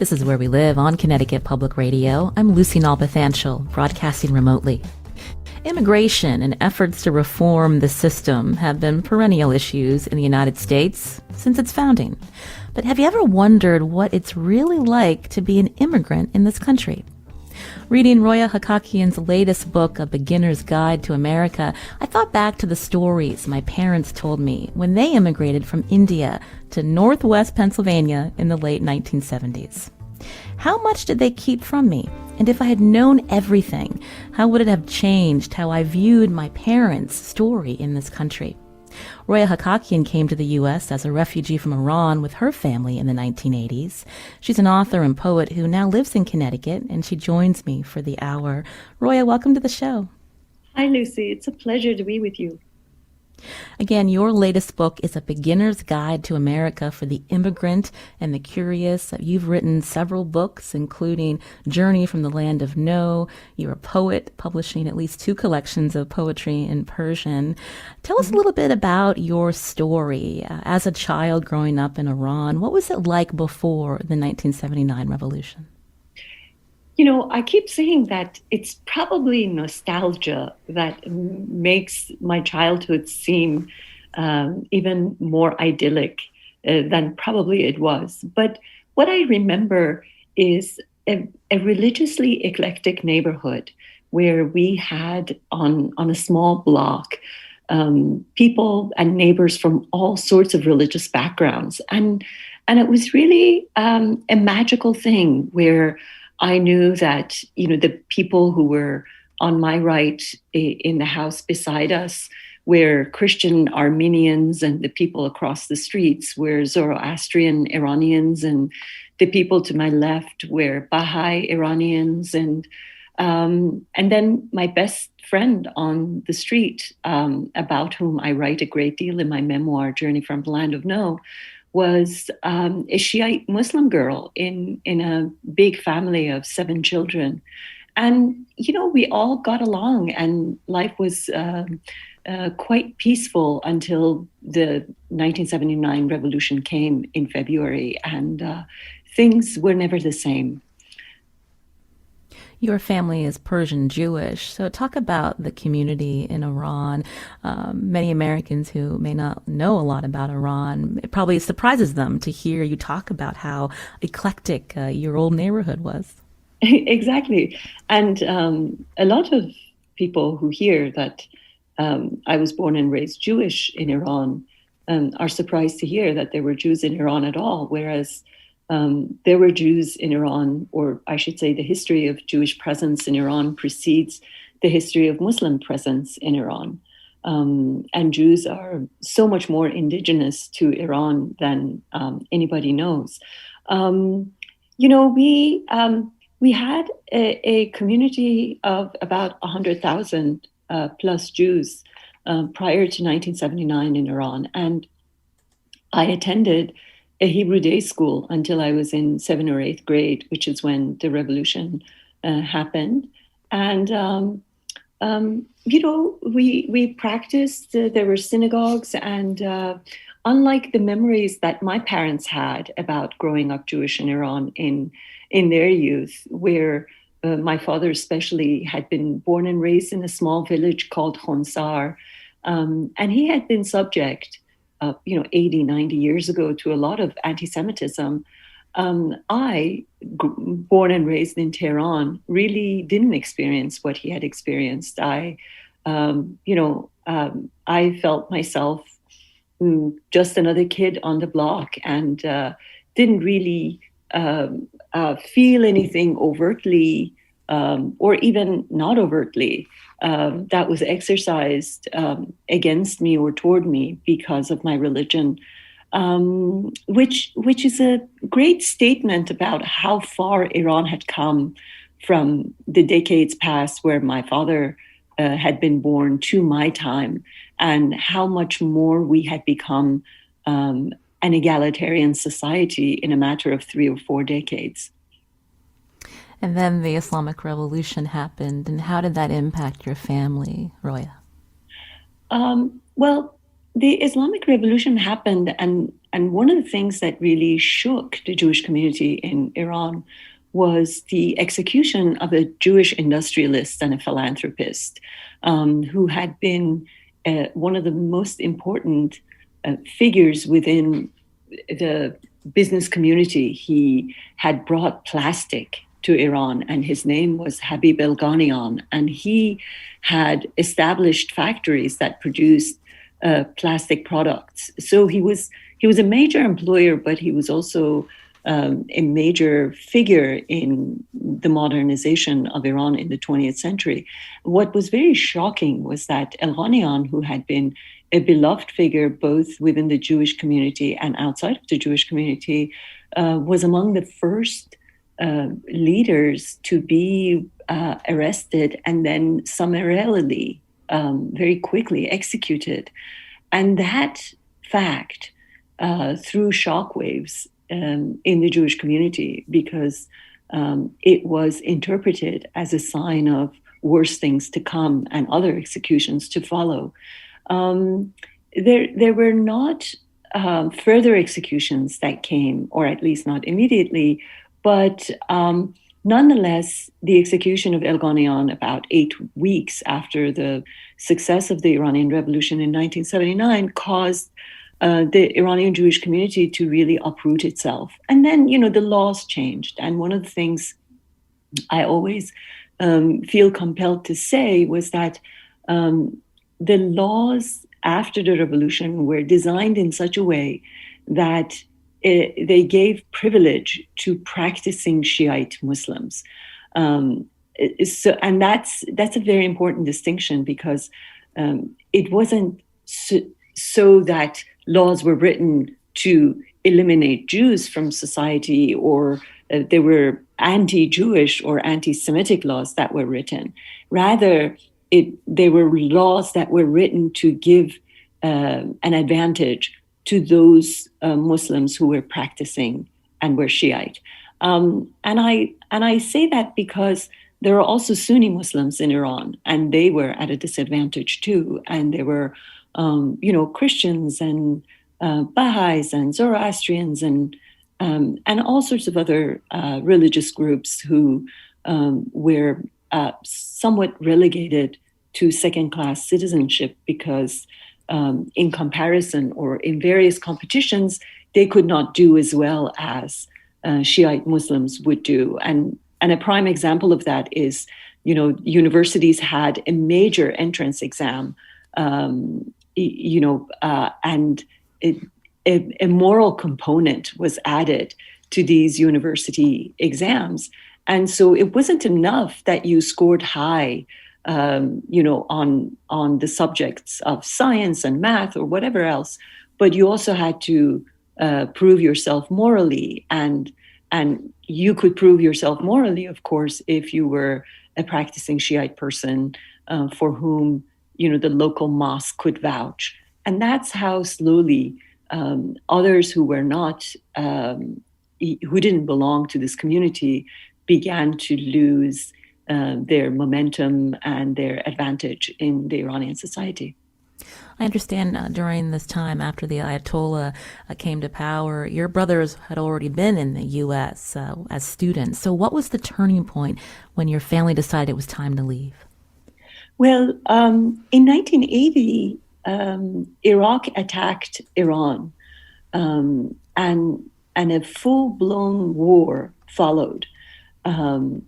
This is Where We Live on Connecticut Public Radio. I'm Lucy Nalpathanchel, broadcasting remotely. Immigration and efforts to reform the system have been perennial issues in the United States since its founding. But have you ever wondered what it's really like to be an immigrant in this country? Reading Roya Hakakian's latest book, A Beginner's Guide to America, I thought back to the stories my parents told me when they immigrated from India to Northwest Pennsylvania in the late 1970s. How much did they keep from me? And if I had known everything, how would it have changed how I viewed my parents' story in this country? Roya Hakakian came to the U.S. as a refugee from Iran with her family in the 1980s. She's an author and poet who now lives in Connecticut, and she joins me for the hour. Roya, welcome to the show. Hi, Lucy. It's a pleasure to be with you. Again, your latest book is A Beginner's Guide to America for the Immigrant and the Curious. You've written several books, including Journey from the Land of No. You're a poet, publishing at least 2 collections of poetry in Persian. Tell us a little bit about your story. As a child growing up in Iran, what was it like before the 1979 revolution? You know, I keep saying that it's probably nostalgia that makes my childhood seem even more idyllic than probably it was. But what I remember is a religiously eclectic neighborhood where we had on a small block people and neighbors from all sorts of religious backgrounds. And it was really a magical thing where I knew that, you know, the people who were on my right in the house beside us were Christian Armenians, and the people across the streets were Zoroastrian Iranians, and the people to my left were Baha'i Iranians, and then my best friend on the street, about whom I write a great deal in my memoir, Journey from the Land of No, was a Shiite Muslim girl in a big family of 7 children. And, you know, we all got along and life was quite peaceful until the 1979 revolution came in February, and things were never the same. Your family is Persian Jewish, so talk about the community in Iran. Many Americans who may not know a lot about Iran, it probably surprises them to hear you talk about how eclectic your old neighborhood was. Exactly. And a lot of people who hear that I was born and raised Jewish in Iran are surprised to hear that there were Jews in Iran at all, whereas there were Jews in Iran, or I should say the history of Jewish presence in Iran precedes the history of Muslim presence in Iran. And Jews are so much more indigenous to Iran than anybody knows. You know, we had a community of about 100,000 plus Jews prior to 1979 in Iran. And I attended a Hebrew day school until I was in 7th or 8th grade, which is when the revolution happened. And, you know, we practiced, there were synagogues, and unlike the memories that my parents had about growing up Jewish in Iran in their youth, where my father especially had been born and raised in a small village called Khonsar, and he had been subject 80, 90 years ago to a lot of anti-Semitism. I, born and raised in Tehran, really didn't experience what he had experienced. I felt myself just another kid on the block, and didn't really feel anything overtly or even not overtly that was exercised against me or toward me because of my religion, which is a great statement about how far Iran had come from the decades past where my father had been born to my time, and how much more we had become an egalitarian society in a matter of 3 or 4 decades. And then the Islamic Revolution happened. And how did that impact your family, Roya? Well, the Islamic Revolution happened, and and one of the things that really shook the Jewish community in Iran was the execution of a Jewish industrialist and a philanthropist who had been one of the most important figures within the business community. He had brought plastic to Iran, and his name was Habib El Ghanian, and he had established factories that produced plastic products. So he was a major employer, but he was also a major figure in the modernization of Iran in the 20th century. What was very shocking was that El Ghanian, who had been a beloved figure both within the Jewish community and outside of the Jewish community, was among the first leaders to be arrested and then summarily, very quickly executed. And that fact threw shockwaves in the Jewish community because it was interpreted as a sign of worse things to come and other executions to follow. There were not further executions that came, or at least not immediately, but nonetheless, the execution of El Ghanian about 8 weeks after the success of the Iranian Revolution in 1979 caused the Iranian Jewish community to really uproot itself. And then, the laws changed. And one of the things I always feel compelled to say was that the laws after the revolution were designed in such a way that they gave privilege to practicing Shiite Muslims. And that's a very important distinction because it wasn't so that laws were written to eliminate Jews from society, or there were anti-Jewish or anti-Semitic laws that were written. Rather, they were laws that were written to give an advantage to those Muslims who were practicing and were Shiite. And I say that because there are also Sunni Muslims in Iran, and they were at a disadvantage too. And there were, Christians and Baha'is and Zoroastrians and all sorts of other religious groups who were somewhat relegated to second-class citizenship because in comparison or in various competitions, they could not do as well as Shiite Muslims would do. And a prime example of that is, universities had a major entrance exam, and a moral component was added to these university exams. And so it wasn't enough that you scored high on the subjects of science and math or whatever else, but you also had to prove yourself morally, and you could prove yourself morally, of course, if you were a practicing Shiite person for whom the local mosque could vouch. And that's how slowly others who were not, who didn't belong to this community, began to lose their momentum and their advantage in the Iranian society. I understand during this time after the Ayatollah came to power, your brothers had already been in the U.S. As students. So what was the turning point when your family decided it was time to leave? Well, in 1980, Iraq attacked Iran, and a full-blown war followed. And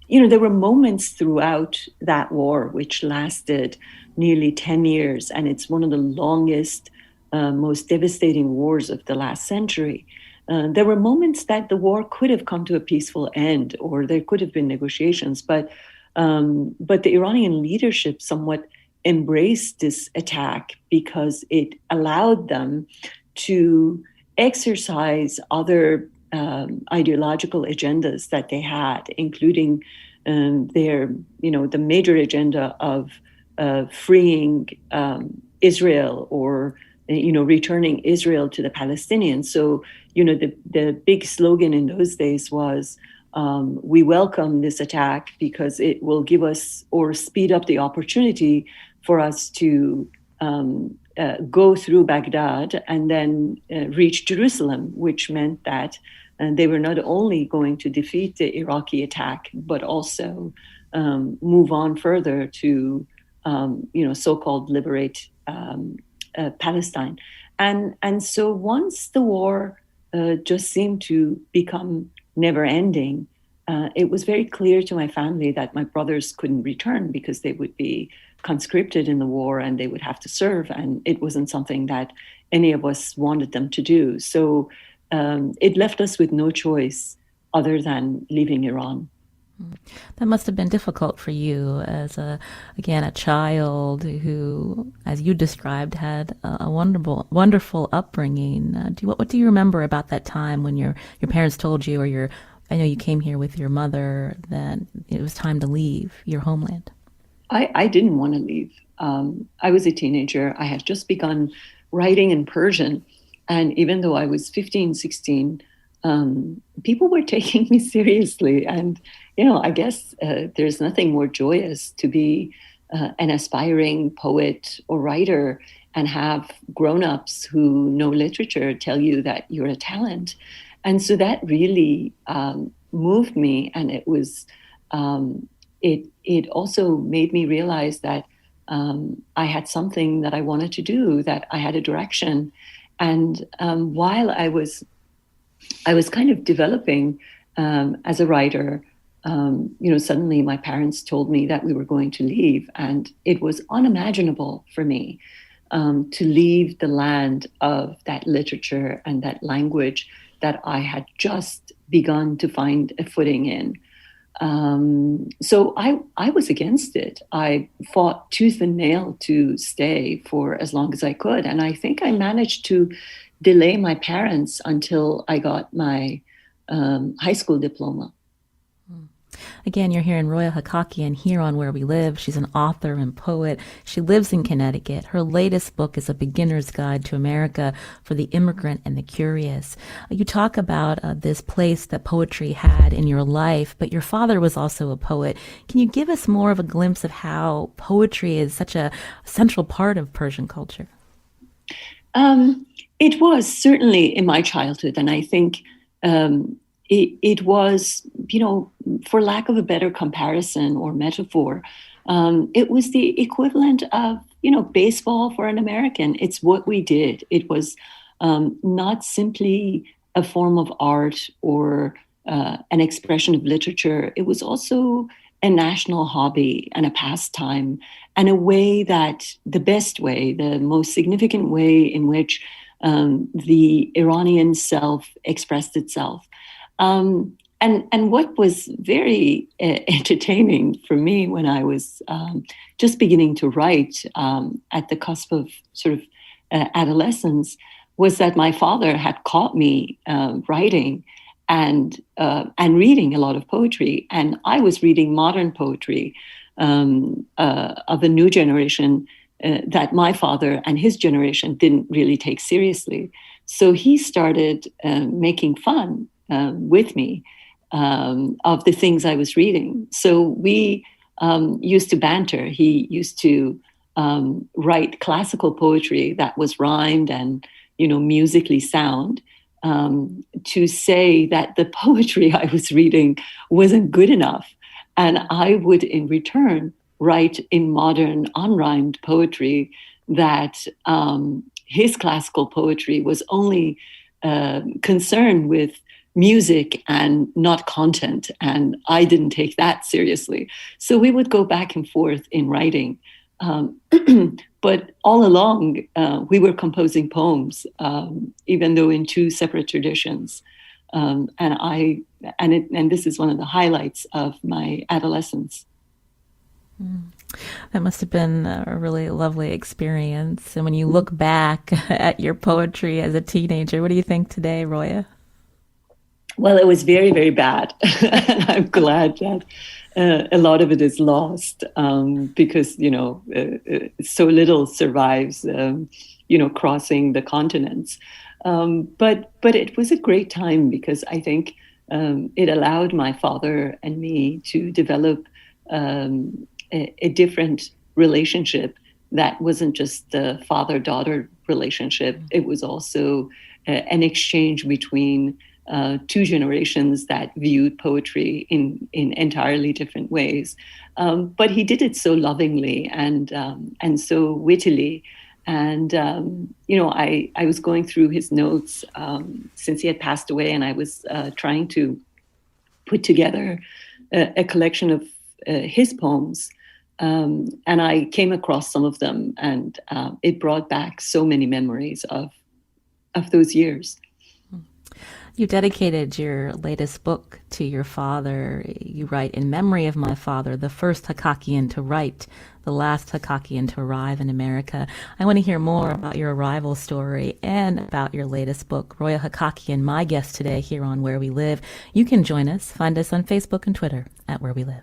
there were moments throughout that war which lasted nearly 10 years, and it's one of the longest, most devastating wars of the last century. There were moments that the war could have come to a peaceful end, or there could have been negotiations, but the Iranian leadership somewhat embraced this attack because it allowed them to exercise other ideological agendas that they had, including the major agenda of freeing Israel, or returning Israel to the Palestinians. So the big slogan in those days was, we welcome this attack because it will give us or speed up the opportunity for us to go through Baghdad and then reach Jerusalem, which meant that they were not only going to defeat the Iraqi attack, but also move on further to, so-called liberate Palestine. And so once the war just seemed to become never ending, it was very clear to my family that my brothers couldn't return because they would be conscripted in the war and they would have to serve. And it wasn't something that any of us wanted them to do. So it left us with no choice other than leaving Iran. That must have been difficult for you as a child who, as you described, had a wonderful upbringing. What do you remember about that time when your parents told you, or I know you came here with your mother, that it was time to leave your homeland? I didn't want to leave. I was a teenager. I had just begun writing in Persian. And even though I was 15, 16, people were taking me seriously. And, I guess there's nothing more joyous to be an aspiring poet or writer and have grown-ups who know literature tell you that you're a talent. And so that really moved me. And it was, it also made me realize that I had something that I wanted to do, that I had a direction. And while I was kind of developing as a writer, suddenly my parents told me that we were going to leave, and it was unimaginable for me to leave the land of that literature and that language that I had just begun to find a footing in. So I was against it. I fought tooth and nail to stay for as long as I could. And I think I managed to delay my parents until I got my high school diploma. Again, you're hearing Roya Hakakian here on Where We Live. She's an author and poet. She lives in Connecticut. Her latest book is A Beginner's Guide to America for the Immigrant and the Curious. You talk about this place that poetry had in your life, but your father was also a poet. Can you give us more of a glimpse of how poetry is such a central part of Persian culture? It was certainly in my childhood, and I think it was, for lack of a better comparison or metaphor, it was the equivalent of, baseball for an American. It's what we did. It was not simply a form of art or an expression of literature. It was also a national hobby and a pastime, and a way that the best way, the most significant way in which the Iranian self expressed itself. And what was very entertaining for me when I was just beginning to write at the cusp of sort of adolescence was that my father had caught me writing and reading a lot of poetry, and I was reading modern poetry of a new generation that my father and his generation didn't really take seriously. So he started making fun with me of the things I was reading. So we used to banter. He used to write classical poetry that was rhymed and, musically sound, to say that the poetry I was reading wasn't good enough. And I would, in return, write in modern unrhymed poetry that his classical poetry was only concerned with music and not content. And I didn't take that seriously. So we would go back and forth in writing. But all along, we were composing poems, even though in two separate traditions. And this is one of the highlights of my adolescence. That must have been a really lovely experience. And when you look back at your poetry as a teenager, what do you think today, Roya? Well, it was very, very bad. And I'm glad that a lot of it is lost because, so little survives, crossing the continents. But it was a great time because I think it allowed my father and me to develop a different relationship that wasn't just the father-daughter relationship. It was also an exchange between two generations that viewed poetry in entirely different ways. But he did it so lovingly and so wittily. And, I was going through his notes since he had passed away, and I was trying to put together a collection of his poems. And I came across some of them, and it brought back so many memories of those years. You dedicated your latest book to your father. You write, "In memory of my father, the first Hakakian to write, the last Hakakian to arrive in America." I want to hear more about your arrival story and about your latest book. Roya Hakakian, my guest today here on Where We Live. You can join us. Find us on Facebook and Twitter at Where We Live.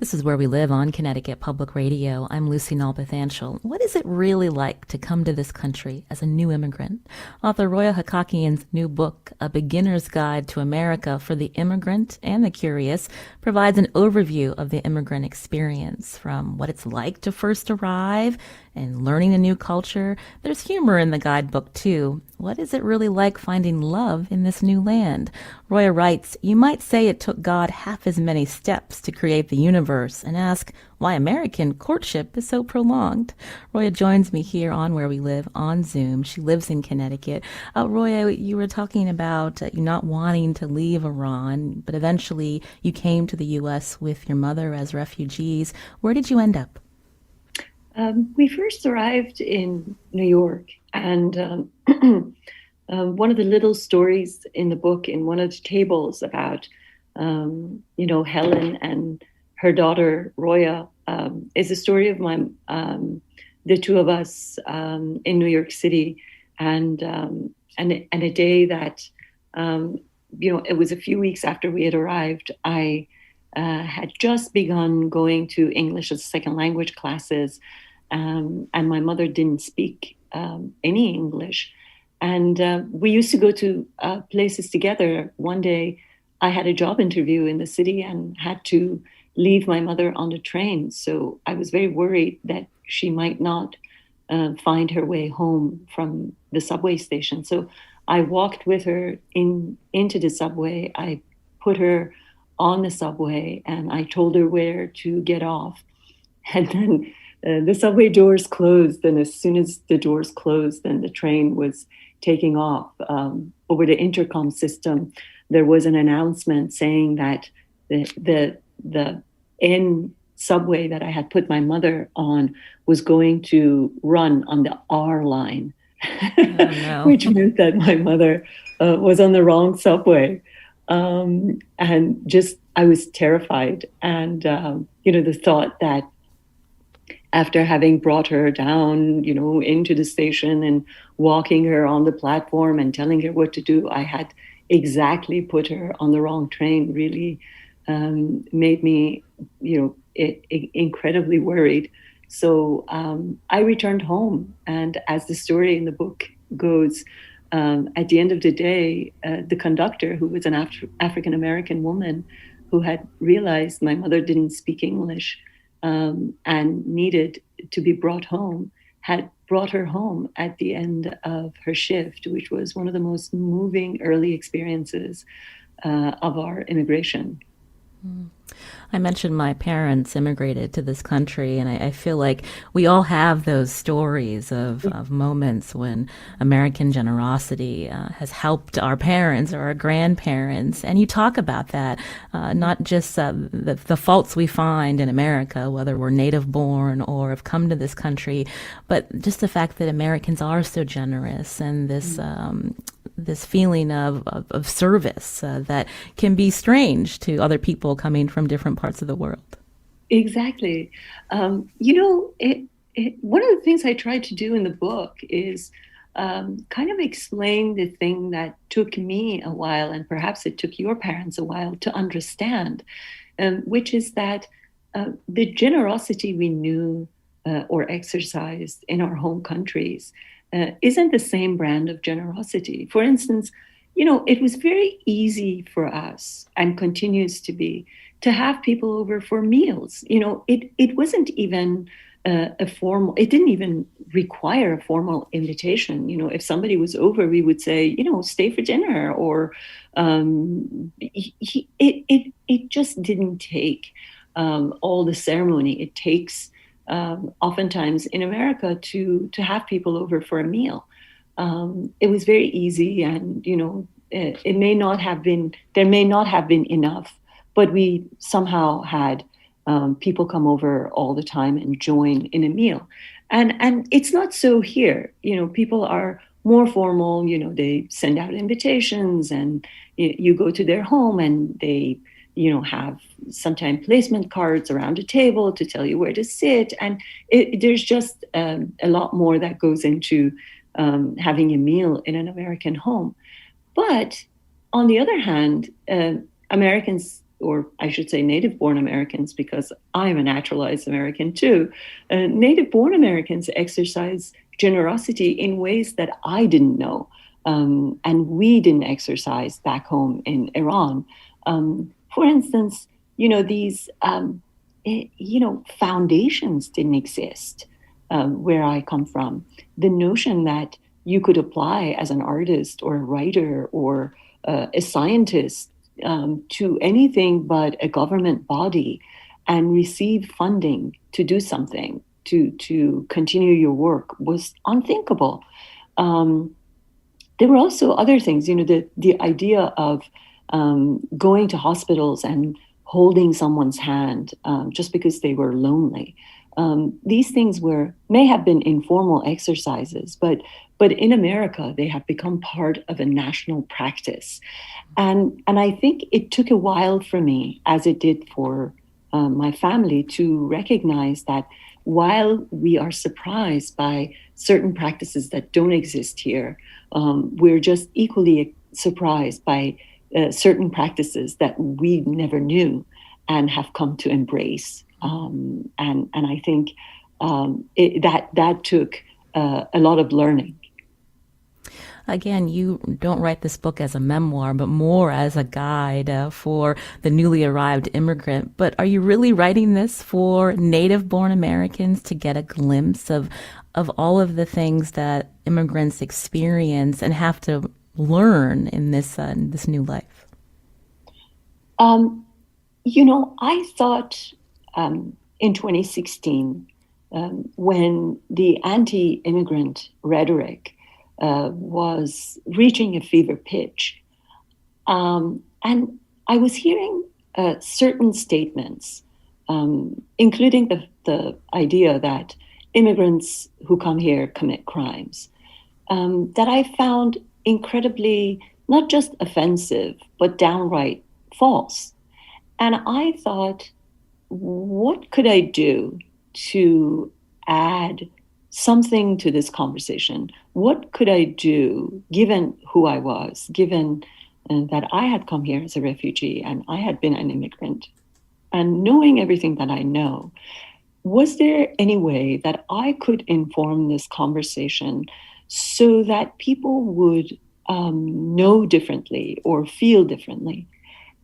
This is Where We Live on Connecticut Public Radio. I'm Lucy Nalpathanchel. What is it really like to come to this country as a new immigrant? Author Roya Hakakian's new book, A Beginner's Guide to America for the Immigrant and the Curious, provides an overview of the immigrant experience, from what it's like to first arrive and learning a new culture. There's humor in the guidebook, too. What is it really like finding love in this new land? Roya writes, "You might say it took God half as many steps to create the universe, and ask why American courtship is so prolonged." Roya joins me here on Where We Live on Zoom. She lives in Connecticut. Roya, you were talking about you not wanting to leave Iran, but eventually you came to the U.S. with your mother as refugees. Where did you end up? We first arrived in New York, and one of the little stories in the book, in one of the tables about, Helen and her daughter Roya, is a story of the two of us in New York City, and a day that, it was a few weeks after we had arrived. I had just begun going to English as a second language classes. And my mother didn't speak any English. And we used to go to places together. One day I had a job interview in the city and had to leave my mother on the train. So I was very worried that she might not find her way home from the subway station. So I walked with her into the subway. I put her on the subway and I told her where to get off. And then the subway doors closed, and as soon as the doors closed and the train was taking off, over the intercom system, there was an announcement saying that the N subway that I had put my mother on was going to run on the R line, Oh, no. which meant that my mother was on the wrong subway. And just, I was terrified. And, the thought that after having brought her down, into the station and walking her on the platform and telling her what to do, I had exactly put her on the wrong train, really made me, incredibly worried. So I returned home. And as the story in the book goes, at the end of the day, the conductor, who was an African-American woman who had realized my mother didn't speak English, and needed to be brought home, had brought her home at the end of her shift, which was one of the most moving early experiences of our immigration. I mentioned my parents immigrated to this country, and I feel like we all have those stories of moments when American generosity has helped our parents or our grandparents. And you talk about that, not just the faults we find in America, whether we're native born or have come to this country, but just the fact that Americans are so generous, and this feeling of service that can be strange to other people coming from different parts of the world. Exactly. One of the things I tried to do in the book is kind of explain the thing that took me a while, and perhaps it took your parents a while to understand, which is that the generosity we knew or exercised in our home countries isn't the same brand of generosity. For instance, it was very easy for us, and continues to be, to have people over for meals. It wasn't even it didn't even require a formal invitation. If somebody was over, we would say, stay for dinner, or it just didn't take all the ceremony it takes oftentimes in America to have people over for a meal. It was very easy, and it may not have been, there may not have been enough, but we somehow had people come over all the time and join in a meal. And it's not so here. People are more formal. They send out invitations, and you go to their home, and they have sometimes placement cards around a table to tell you where to sit. And there's just a lot more that goes into having a meal in an American home. But on the other hand, Americans, or I should say native-born Americans, because I'm a naturalized American too, native-born Americans exercise generosity in ways that I didn't know, and we didn't exercise back home in Iran. For instance, these foundations didn't exist where I come from. The notion that you could apply as an artist or a writer or a scientist to anything but a government body and receive funding to do something, to continue your work, was unthinkable. There were also other things, the idea of going to hospitals and holding someone's hand just because they were lonely. These things may have been informal exercises, but in America, they have become part of a national practice. And I think it took a while for me, as it did for my family, to recognize that while we are surprised by certain practices that don't exist here, we're just equally surprised by certain practices that we never knew and have come to embrace. And I think that took a lot of learning. Again, you don't write this book as a memoir, but more as a guide for the newly arrived immigrant. But are you really writing this for native-born Americans to get a glimpse of all of the things that immigrants experience and have to learn in this new life? I thought in 2016, when the anti-immigrant rhetoric was reaching a fever pitch, and I was hearing certain statements, including the idea that immigrants who come here commit crimes, that I found incredibly not just offensive, but downright false. And I thought, what could I do to add something to this conversation? What could I do, given who I was, given that I had come here as a refugee and I had been an immigrant, and knowing everything that I know? Was there any way that I could inform this conversation so that people would know differently or feel differently?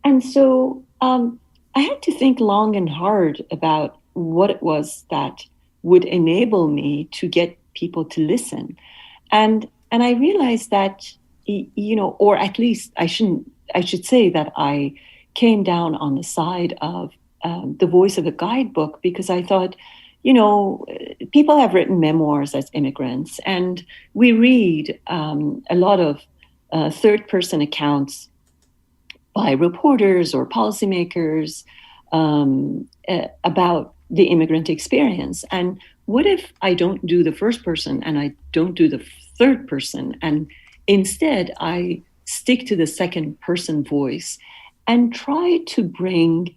And so I had to think long and hard about what it was that would enable me to get people to listen. And I realized that, or at least I should say that I came down on the side of the voice of a guidebook, because I thought, people have written memoirs as immigrants, and we read a lot of third-person accounts by reporters or policymakers about the immigrant experience. And what if I don't do the first person and I don't do the third person, and instead I stick to the second person voice and try to bring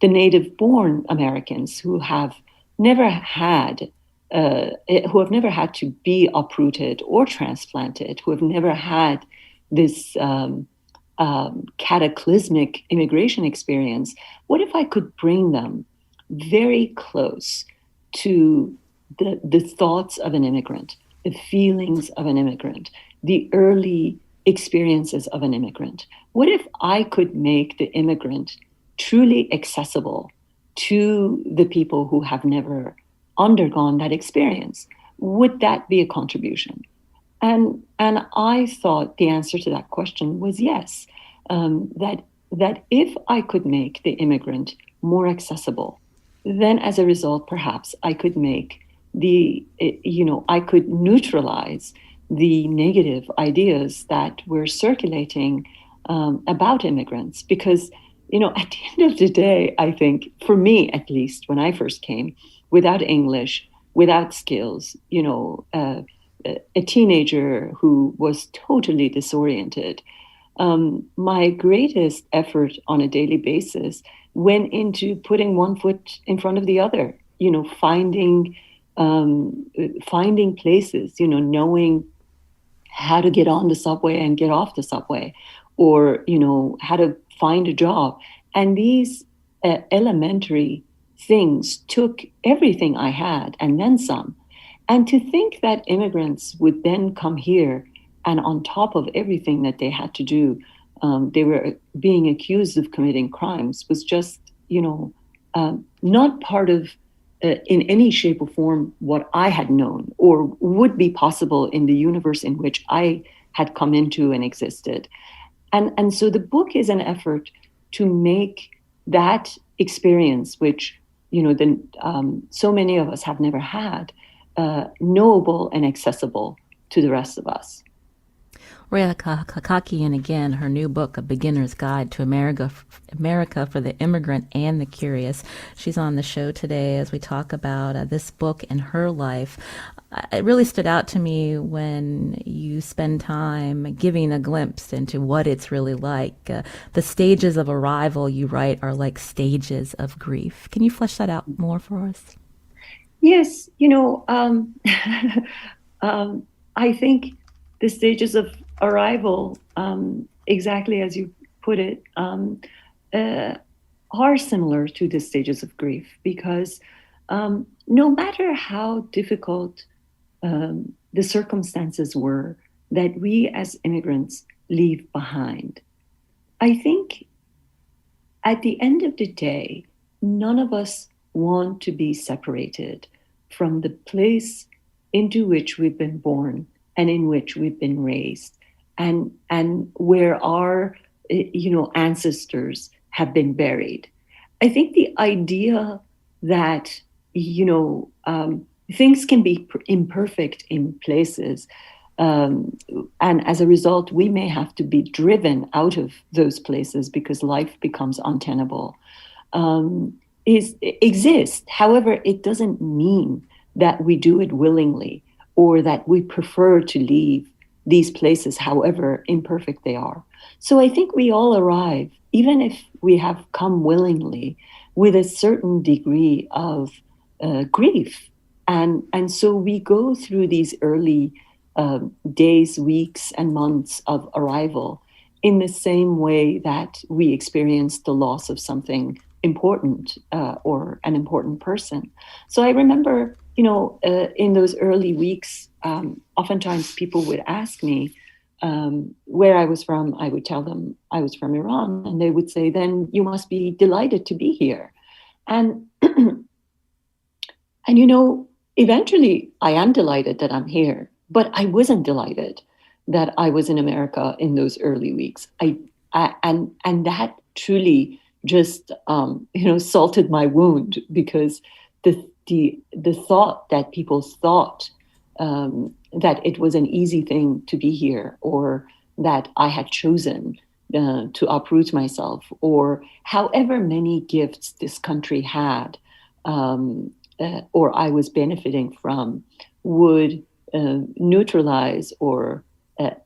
the native-born Americans who have never had to be uprooted or transplanted, who have never had this cataclysmic immigration experience? What if I could bring them very close to the thoughts of an immigrant? the feelings of an immigrant, the early experiences of an immigrant? What if I could make the immigrant truly accessible to the people who have never undergone that experience? Would that be a contribution? And I thought the answer to that question was yes. That if I could make the immigrant more accessible, then as a result, perhaps I could make I could neutralize the negative ideas that were circulating about immigrants. Because, at the end of the day, I think, for me at least, when I first came, without English, without skills, a teenager who was totally disoriented, my greatest effort on a daily basis went into putting one foot in front of the other, finding places, knowing how to get on the subway and get off the subway, or, how to find a job. And these elementary things took everything I had and then some. And to think that immigrants would then come here and on top of everything that they had to do, they were being accused of committing crimes was just, not part of, in any shape or form, what I had known or would be possible in the universe in which I had come into and existed. And so the book is an effort to make that experience, which, so many of us have never had, knowable and accessible to the rest of us. Roya Hakakian, again, her new book, A Beginner's Guide to America for the Immigrant and the Curious. She's on the show today as we talk about this book and her life. It really stood out to me when you spend time giving a glimpse into what it's really like. The stages of arrival, you write, are like stages of grief. Can you flesh that out more for us? Yes, I think the stages of arrival, exactly as you put it, are similar to the stages of grief, because no matter how difficult the circumstances were that we as immigrants leave behind, I think at the end of the day, none of us want to be separated from the place into which we've been born and in which we've been raised, and where our ancestors have been buried. I think the idea that things can be imperfect in places, and as a result we may have to be driven out of those places because life becomes untenable, exists. However, it doesn't mean that we do it willingly or that we prefer to leave these places, however imperfect they are. So I think we all arrive, even if we have come willingly, with a certain degree of grief. And so we go through these early days, weeks, and months of arrival in the same way that we experience the loss of something important or an important person. So I remember, in those early weeks, oftentimes people would ask me where I was from. I would tell them I was from Iran, and they would say, then you must be delighted to be here. And, eventually I am delighted that I'm here, but I wasn't delighted that I was in America in those early weeks. And that truly just, salted my wound, because the thought that people thought that it was an easy thing to be here, or that I had chosen to uproot myself, or however many gifts this country had, or I was benefiting from, would neutralize or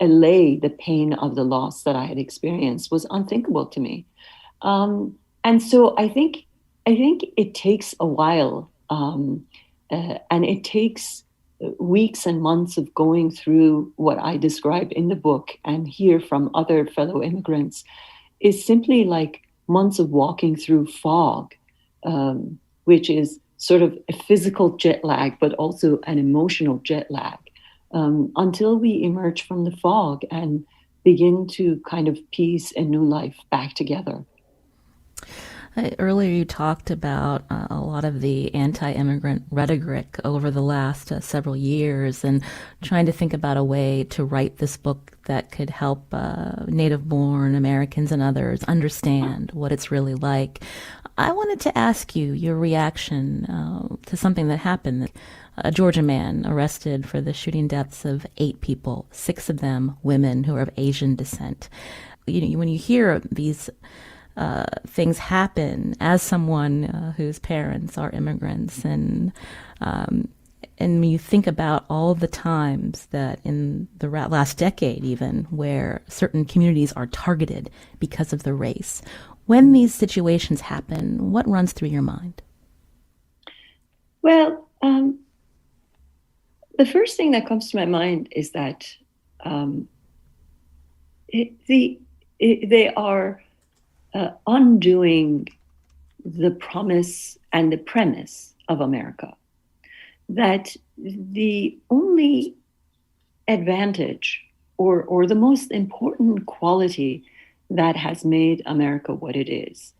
allay the pain of the loss that I had experienced, was unthinkable to me. And so I think it takes a while, and it takes weeks and months of going through what I describe in the book and hear from other fellow immigrants, is simply like months of walking through fog, which is sort of a physical jet lag, but also an emotional jet lag. until we emerge from the fog and begin to kind of piece a new life back together. Earlier, you talked about a lot of the anti-immigrant rhetoric over the last several years, and trying to think about a way to write this book that could help native-born Americans and others understand what it's really like. I wanted to ask you your reaction to something that happened. A Georgia man arrested for the shooting deaths of 8 people, 6 of them women who are of Asian descent. When you hear these things happen as someone whose parents are immigrants, and when you think about all the times that in the last decade even where certain communities are targeted because of the race, when these situations happen, what runs through your mind? Well, the first thing that comes to my mind is that they are undoing the promise and the premise of America, that the only advantage or the most important quality that has made America what it is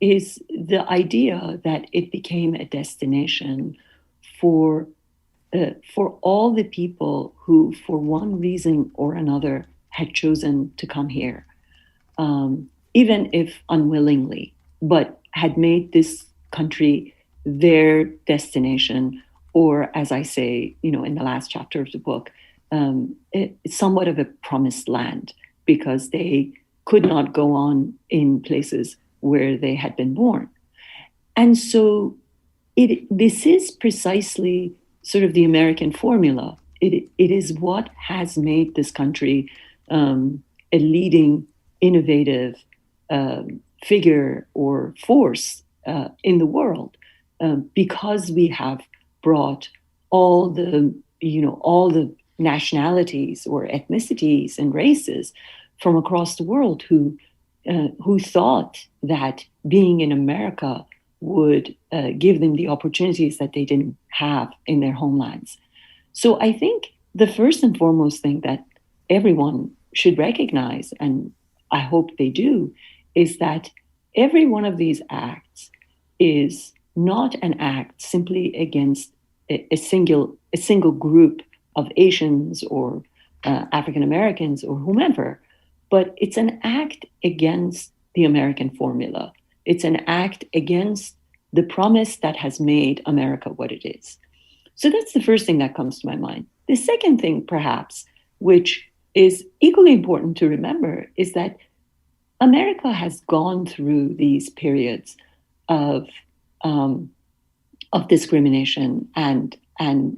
the idea that it became a destination for all the people who, for one reason or another, had chosen to come here. Even if unwillingly, but had made this country their destination, or as I say, in the last chapter of the book, it's somewhat of a promised land, because they could not go on in places where they had been born. And so this is precisely sort of the American formula. It is what has made this country a leading, innovative figure or force in the world, because we have brought all the nationalities or ethnicities and races from across the world who thought that being in America would give them the opportunities that they didn't have in their homelands. So I think the first and foremost thing that everyone should recognize, and I hope they do, is that every one of these acts is not an act simply against a single group of Asians or African Americans or whomever, but it's an act against the American formula. It's an act against the promise that has made America what it is. So that's the first thing that comes to my mind. The second thing, perhaps, which is equally important to remember, is that America has gone through these periods of discrimination and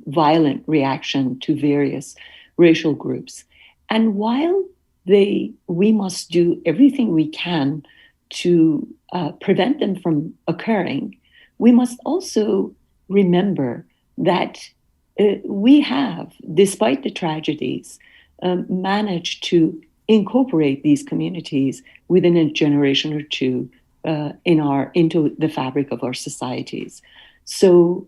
violent reaction to various racial groups. And while we must do everything we can to prevent them from occurring, we must also remember that we have, despite the tragedies, managed to incorporate these communities within a generation or two into the fabric of our societies. So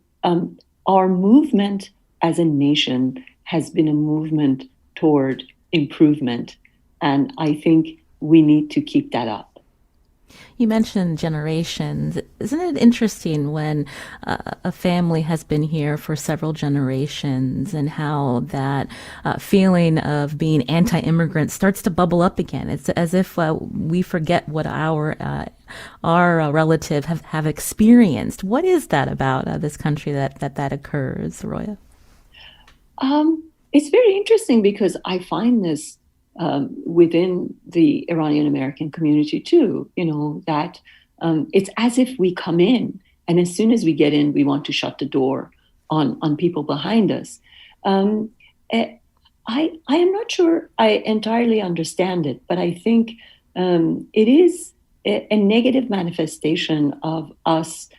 our movement as a nation has been a movement toward improvement, and I think we need to keep that up. You mentioned generations. Isn't it interesting when a family has been here for several generations, and how that feeling of being anti-immigrant starts to bubble up again? It's as if we forget what our relatives have experienced. What is that about this country that occurs, Roya? It's very interesting, because I find this within the Iranian American community too, that it's as if we come in, and as soon as we get in, we want to shut the door on people behind us. I am not sure I entirely understand it, but I think it is a negative manifestation of us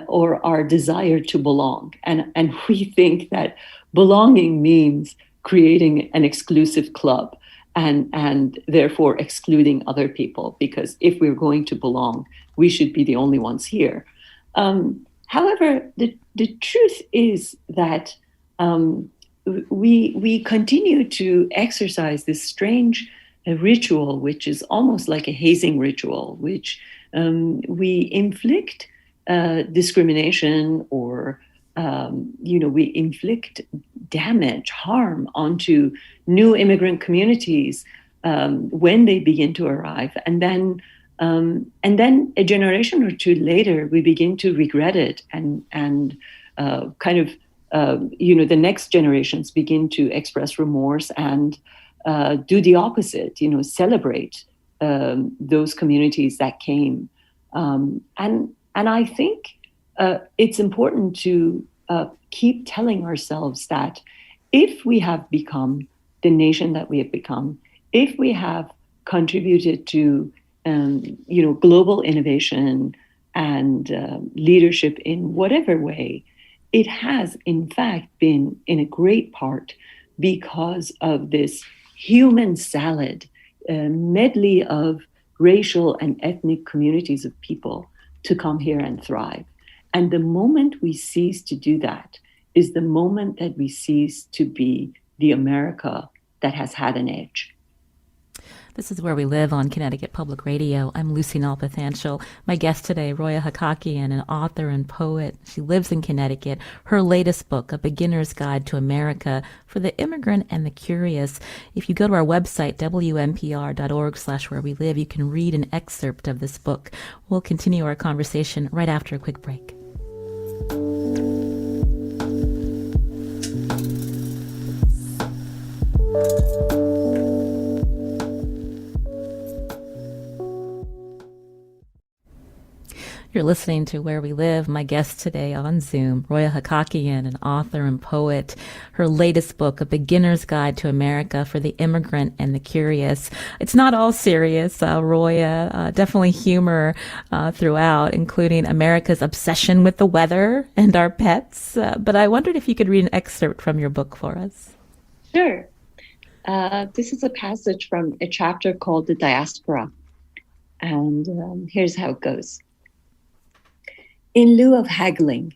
or our desire to belong. And we think that belonging means creating an exclusive club, and therefore excluding other people, because if we're going to belong, we should be the only ones here. However, the truth is that we continue to exercise this strange ritual, which is almost like a hazing ritual, which we inflict discrimination or we inflict damage, harm onto new immigrant communities when they begin to arrive, and then a generation or two later, we begin to regret it, and the next generations begin to express remorse and do the opposite. Celebrate those communities that came, and I think it's important to keep telling ourselves that if we have become the nation that we have become, if we have contributed to global innovation and leadership in whatever way, it has in fact been in a great part because of this human salad, medley of racial and ethnic communities of people to come here and thrive. And the moment we cease to do that is the moment that we cease to be the America that has had an edge. This is Where We Live on Connecticut Public Radio. I'm Lucy Nalpathanchel. My guest today, Roya Hakakian, an author and poet. She lives in Connecticut. Her latest book, A Beginner's Guide to America for the Immigrant and the Curious. If you go to our website, wnpr.org/where we live, you can read an excerpt of this book. We'll continue our conversation right after a quick break. You're listening to Where We Live. My guest today on Zoom, Roya Hakakian, an author and poet. Her latest book, A Beginner's Guide to America for the Immigrant and the Curious. It's not all serious, Roya. Definitely humor throughout, including America's obsession with the weather and our pets. But I wondered if you could read an excerpt from your book for us. Sure. This is a passage from a chapter called The Diaspora. And here's how it goes. In lieu of haggling,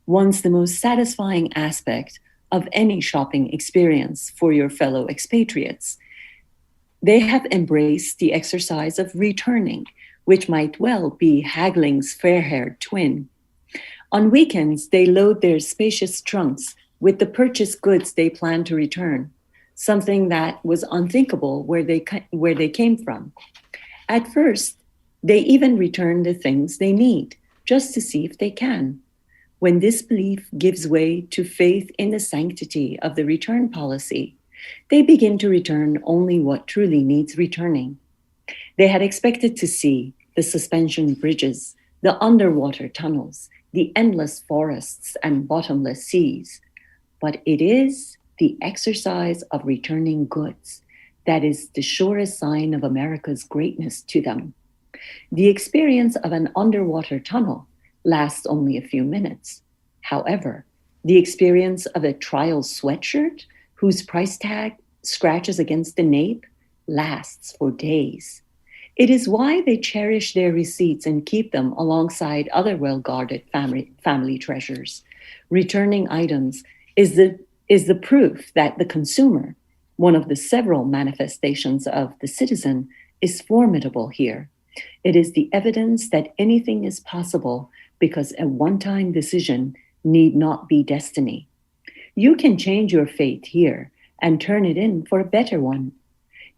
once the most satisfying aspect of any shopping experience for your fellow expatriates, they have embraced the exercise of returning, which might well be haggling's fair-haired twin. On weekends, they load their spacious trunks with the purchased goods they plan to return, something that was unthinkable where they came from. At first, they even return the things they need, just to see if they can. When this belief gives way to faith in the sanctity of the return policy, they begin to return only what truly needs returning. They had expected to see the suspension bridges, the underwater tunnels, the endless forests and bottomless seas. But it is the exercise of returning goods that is the surest sign of America's greatness to them. The experience of an underwater tunnel lasts only a few minutes. However, the experience of a trial sweatshirt whose price tag scratches against the nape lasts for days. It is why they cherish their receipts and keep them alongside other well-guarded family treasures. Returning items is the proof that the consumer, one of the several manifestations of the citizen, is formidable here. It is the evidence that anything is possible because a one-time decision need not be destiny. You can change your fate here and turn it in for a better one.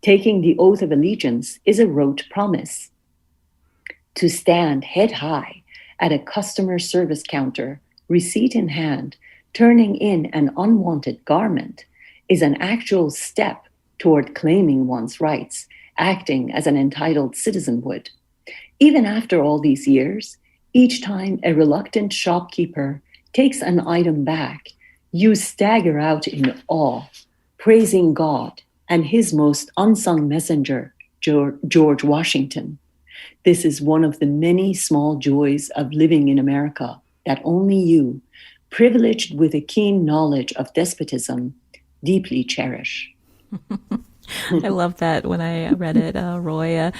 Taking the oath of allegiance is a rote promise. To stand head high at a customer service counter, receipt in hand, turning in an unwanted garment is an actual step toward claiming one's rights, acting as an entitled citizen would. Even after all these years, each time a reluctant shopkeeper takes an item back, you stagger out in awe, praising God and his most unsung messenger, George Washington. This is one of the many small joys of living in America that only you, privileged with a keen knowledge of despotism, deeply cherish. I love that when I read it, Roya.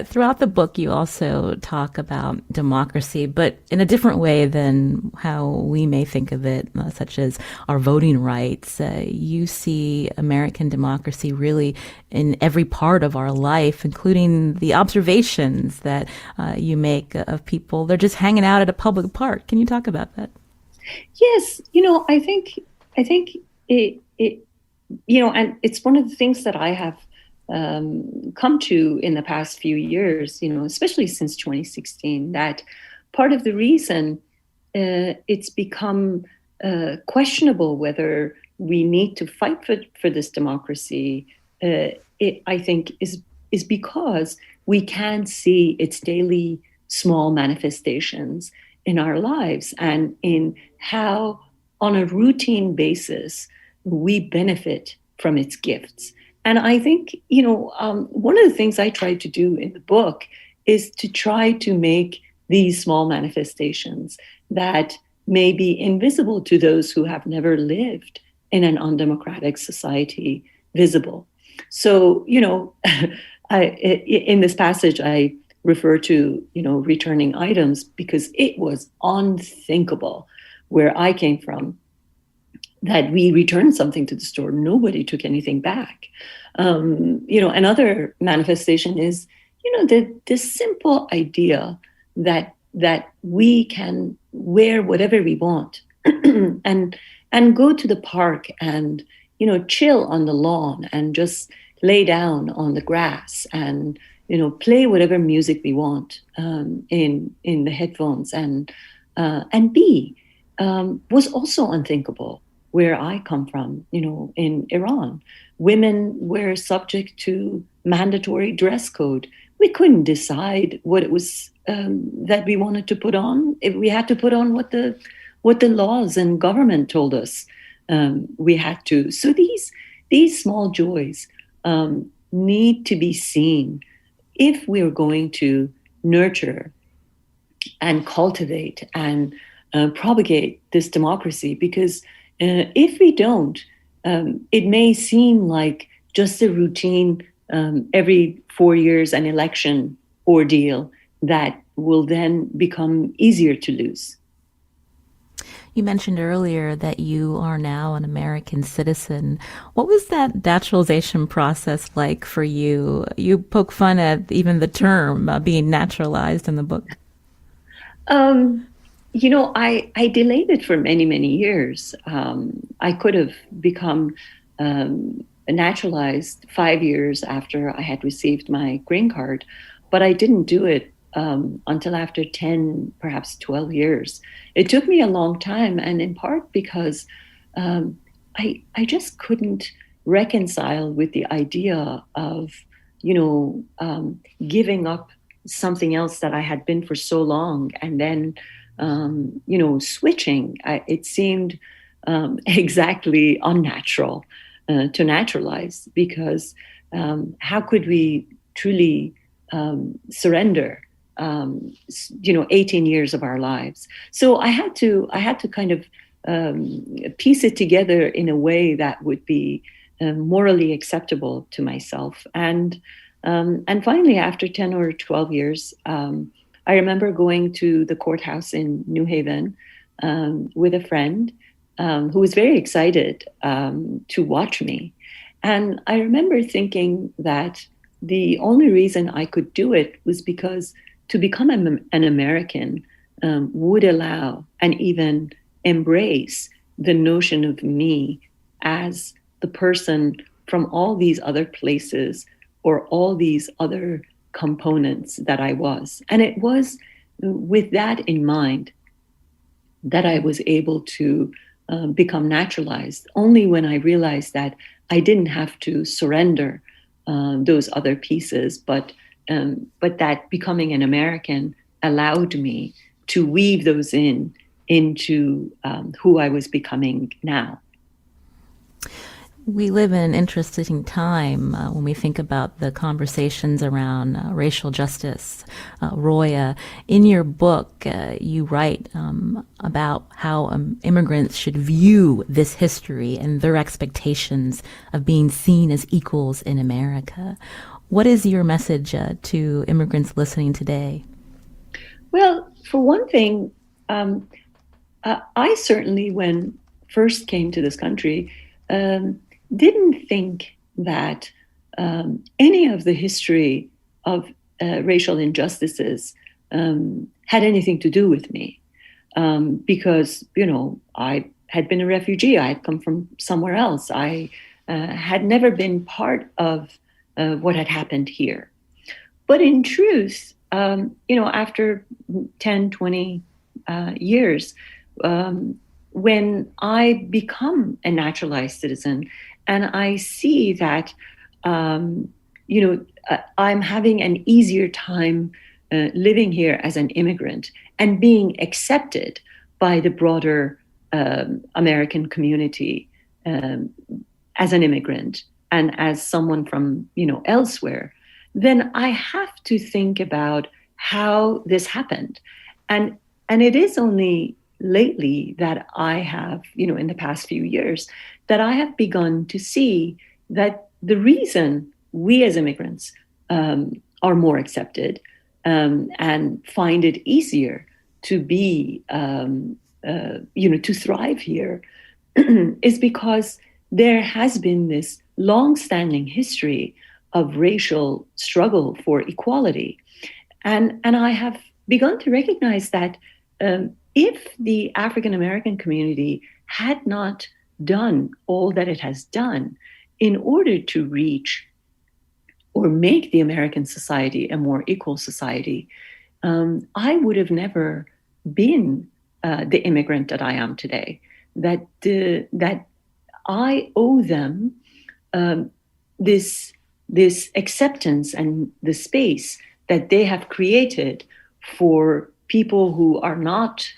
Throughout the book, you also talk about democracy, but in a different way than how we may think of it, such as our voting rights. You see American democracy really in every part of our life, including the observations that you make of people. They're just hanging out at a public park. Can you talk about that? Yes, I think it and it's one of the things that I have come to in the past few years, especially since 2016, that part of the reason it's become questionable whether we need to fight for this democracy, I think, is because we can see its daily small manifestations in our lives and in how, on a routine basis, we benefit from its gifts. And I think, one of the things I tried to do in the book is to try to make these small manifestations that may be invisible to those who have never lived in an undemocratic society visible. So, in this passage, I refer to, returning items because it was unthinkable where I came from that we returned something to the store. Nobody took anything back. Another manifestation is, the simple idea that we can wear whatever we want and go to the park and, chill on the lawn and just lay down on the grass and, play whatever music we want in the headphones and be was also unthinkable where I come from, in Iran. Women were subject to mandatory dress code. We couldn't decide what it was that we wanted to put on. If we had to put on what the laws and government told us we had to. So these small joys need to be seen if we're going to nurture and cultivate and propagate this democracy, because if we don't, it may seem like just a routine every 4 years an election ordeal that will then become easier to lose. You mentioned earlier that you are now an American citizen. What was that naturalization process like for you? You poke fun at even the term being naturalized in the book. I delayed it for many, many years. I could have become naturalized 5 years after I had received my green card, but I didn't do it until after 10, perhaps 12 years. It took me a long time, and in part because I just couldn't reconcile with the idea of, giving up something else that I had been for so long and then switching. It seemed exactly unnatural to naturalize, because how could we truly surrender 18 years of our lives? So I had to kind of piece it together in a way that would be morally acceptable to myself. And finally, after 10 or 12 years, I remember going to the courthouse in New Haven with a friend who was very excited to watch me. And I remember thinking that the only reason I could do it was because to become an American would allow and even embrace the notion of me as the person from all these other places or all these other components that I was. And it was with that in mind that I was able to become naturalized, only when I realized that I didn't have to surrender those other pieces, but that becoming an American allowed me to weave those into who I was becoming now. We live in an interesting time when we think about the conversations around racial justice. Roya, in your book, you write about how immigrants should view this history and their expectations of being seen as equals in America. What is your message to immigrants listening today? Well, for one thing, I certainly, when first came to this country, didn't think that any of the history of racial injustices had anything to do with me. Because, I had been a refugee. I had come from somewhere else. I had never been part of what had happened here. But in truth, after 10, 20 years, when I become a naturalized citizen and I see that, I'm having an easier time living here as an immigrant and being accepted by the broader American community as an immigrant and as someone from, elsewhere, then I have to think about how this happened. And it is only lately that I have, in the past few years, that I have begun to see that the reason we as immigrants are more accepted and find it easier to be, to thrive here is because there has been this long-standing history of racial struggle for equality. And I have begun to recognize that if the African American community had not done all that it has done in order to reach or make the American society a more equal society, I would have never been the immigrant that I am today. That I owe them this acceptance and the space that they have created for people who are not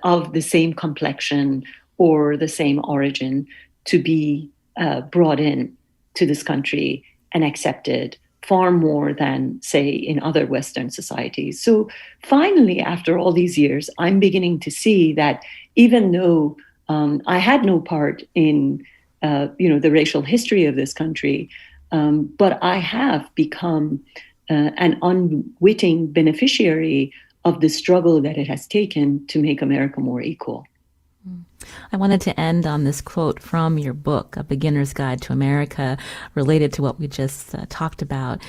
of the same complexion or the same origin to be brought in to this country and accepted far more than, say, in other Western societies. So finally, after all these years, I'm beginning to see that even though I had no part in the racial history of this country, but I have become an unwitting beneficiary of the struggle that it has taken to make America more equal. I wanted to end on this quote from your book, A Beginner's Guide to America, related to what we just talked about.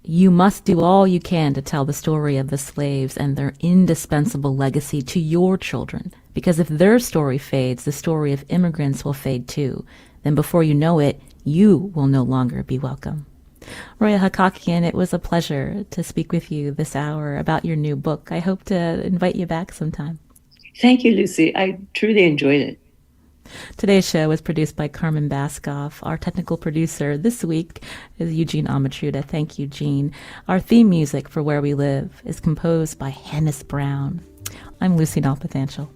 You must do all you can to tell the story of the slaves and their indispensable legacy to your children, because if their story fades, the story of immigrants will fade too. Then before you know it, you will no longer be welcome. Roya Hakakian, it was a pleasure to speak with you this hour about your new book. I hope to invite you back sometime. Thank you, Lucy. I truly enjoyed it. Today's show was produced by Carmen Baskoff. Our technical producer this week is Eugene Amatruda. Thank you, Gene. Our theme music for Where We Live is composed by Hannes Brown. I'm Lucy Nalpathanchel.